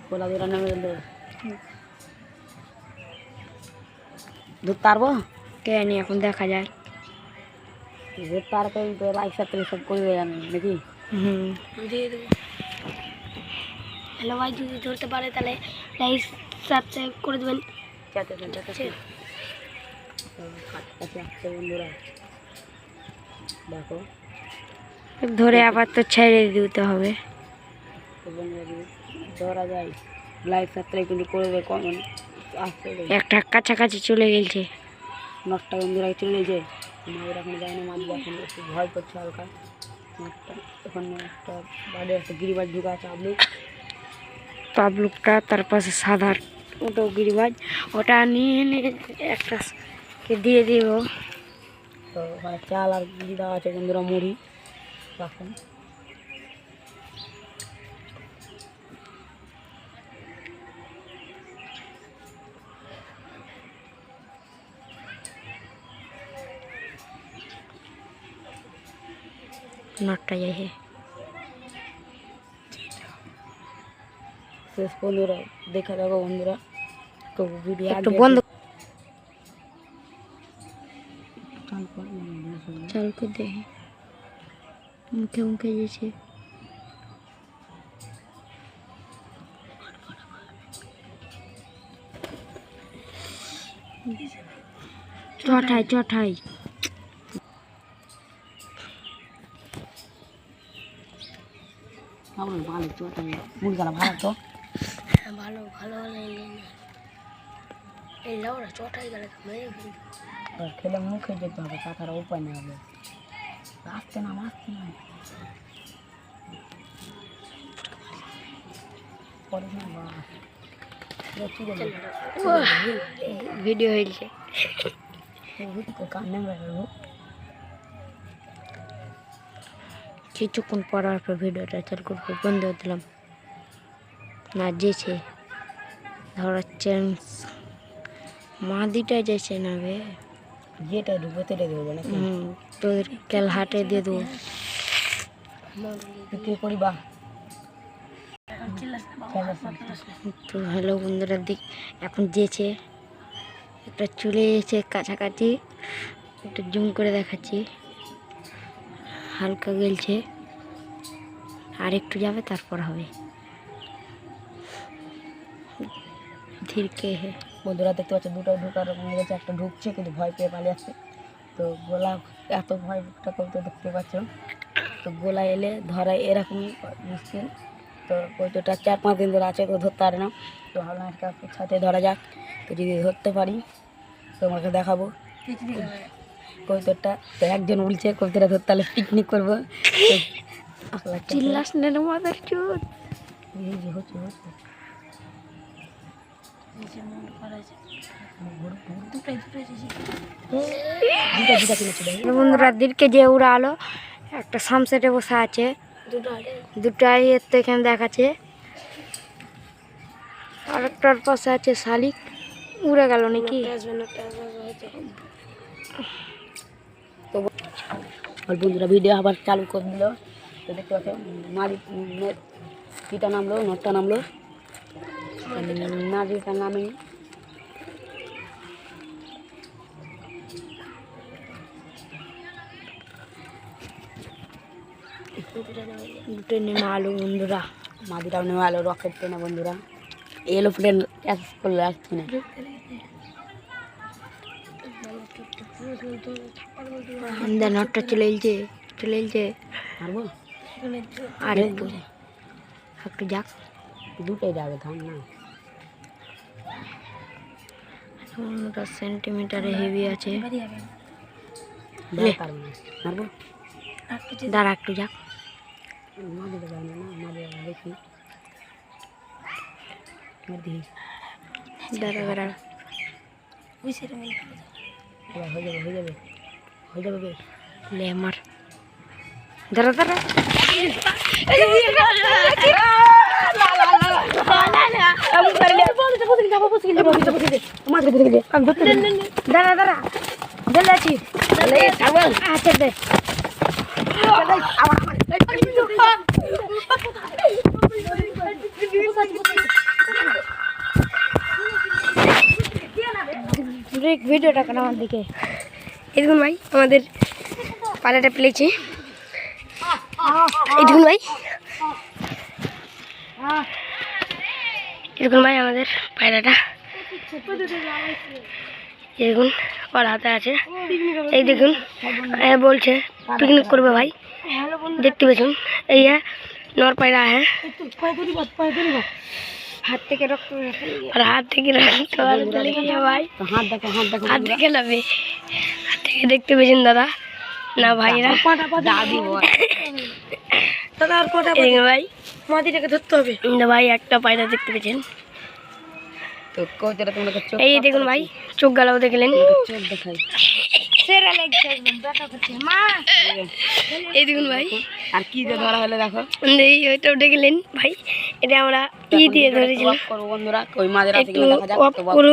পোলা দূরা নেমে গেল ধরতে পারবো কে নি এখন দেখা যায়। ধরতে পারবে তো লাইক সাবস্ক্রাইব সব করবে জানেন নাকি? দিয়ে দেবো। হ্যালো ভাই, যদি ধরতে পারে তাহলে লাইক সাবস্ক্রাইব করে দেবেন। কাছাকাছি আসছে বন্ধুরা, দেখো ধরে আবার তো ছেড়ে দিতে হবে। ধরা যায় লাইক সাবস্ক্রাইব কিন্তু করবে কমেন্ট আসছে। একটা কাছাকাছি চলে গেছে, নটটা বন্ধুরা চলে গেছে। মায়ের এখন যায় না, মাছ এখন একটু ভয় করছে হালকা। নটটা ওখানে একটা বাড়ি একটা গিরিবাজ ঢুকা আছে পাবলুকটা, তার পাশে সাদার ওটাও গিরিবাজ, ওটা নিয়ে নিয়ে একটা কে দিয়ে দিব। তো ওখানে চাল আর ঘি দেওয়া আছে বন্ধুরা, মুড়ি রাখুন। নটটা যাই শেষ বন্ধুরা দেখে দেখো বন্ধুরা, তো ভিডিও একটু বন্ধ চাল চাল করে দেখি মুখে মুখে যেছে। চটাই ভালো চোট মুরগালা ভালো তো ভালো ভালো এই লাউরা চটাই গেলে খেলে মুখে যেতে হবে, তাছাড়া উপায় নেই হবে। আসতে না ভিডিও হয়েছে। কিছুক্ষণ পড়ার পর ভিডিওটা চালু করবো, বন্ধ দিলাম না যেছে ধরার চান্স মাদিটা যেছে না বে, যেটা ঢুকবে সেটা দেবো না। তোদের কাল হাটে দিয়ে দেবো। বিক্রি করি বা তো হ্যালো বন্ধুরা, দিক এখন যেছে একটা চলে এসেছে কাছাকাছি, একটু জুম করে দেখাচ্ছি, হালকা গেলছে, আর একটু যাবে তারপর হবে। ধীরকে হে বন্ধুরা দেখতে পাচ্ছ দুটো ঢুকার গেছে, একটা ঢুকছে কিন্তু ভয় পেয়ে পালিয়ে আসছে। তো গোলা এত ভয়টা করতে দেখতে পাচ্ছ। তো গোলা এলে ধরা এরকমই মুশকিল। তো কৌটোটা 4-5 দিন ধরে আছে, তো ধরতে পারে না। তো ভাবলাম একটা সাথে ধরা যাক, তো যদি ধরতে পারি তোমাকে দেখাবো কৌটোটা। তো একজন বলছে কৌটোটা ধরতে হলে পিকনিক করবো। চিল্লাস না মাদার চোদ। বন্ধুরা দিনকে যে উড়ালো, একটা সামসেটে বসে আছে, দুটাই এর তো এখানে দেখাচ্ছে, আরেকটার পাশে আছে শালিক, উড়ে গেল নাকি। তো বন্ধুরা ভিডিও আবার চালু করে দিল। তো দেখতে পাচ্ছ মালিক কিটা নামলো, নটটা নামলো, নাজিটা নামেনি। দুটো নেমে আলো বন্ধুরা, মাদিটাও নেমে আলো, রকেট ট্রেনে বন্ধুরা, এরোপ্লেন ক্যাচ করলে আসছি না। নটটা চলে এলছে পারবো আর একটু যাক, দুটোই যাবে ধান না। সেন্টিমিটারে হেভি আছে, পারবো না, পারবো দাঁড়া একটু যাক। মাদিটা যায় না, মাদিটা দেখি দাঁড়া হয়ে যাবে বেশ। লে মার, দাঁড়া দাঁড়া আছি। আচ্ছা দে পাবলিক ভিডিওটা কেন আমার দিকে এই দেখুন ভাই আমাদের পায়রাটা পেলেছি এই দেখুন ভাই দেখুন ভাই আমাদের পায়রাটা এই দেখুন ওর হাতে আছে এই দেখুন বলছে পিকনিক করবে ভাই দেখতে পেয়েছুন এই নর পায়রা হ্যাঁ হাত থেকে রক্ত আর হাত থেকে রক্ত ভাই হাত থেকে লাভে হাত থেকে দেখতে পেয়েছেন দাদা না ভাইরা দাদা আর কটা ভাই মাদিটাকে ধরতে হবে ভাই একটা পায়রা দেখতে পেয়েছেন তো কইতে তোমরা চোখ এই দেখুন ভাই চোখ গালাও দেখলেন চোখ দেখাই সেরা লাগছে একদম ব্যথা করছে মা এই দেখুন ভাই আর কি যে ধরা হলো দেখো এই ওইটাও দেখলেন ভাই এটা আমরা দিয়ে ধরেছিলাম করবো বন্ধুরা ওই মাঝে রাতে একটু দেখা যাক অফ করো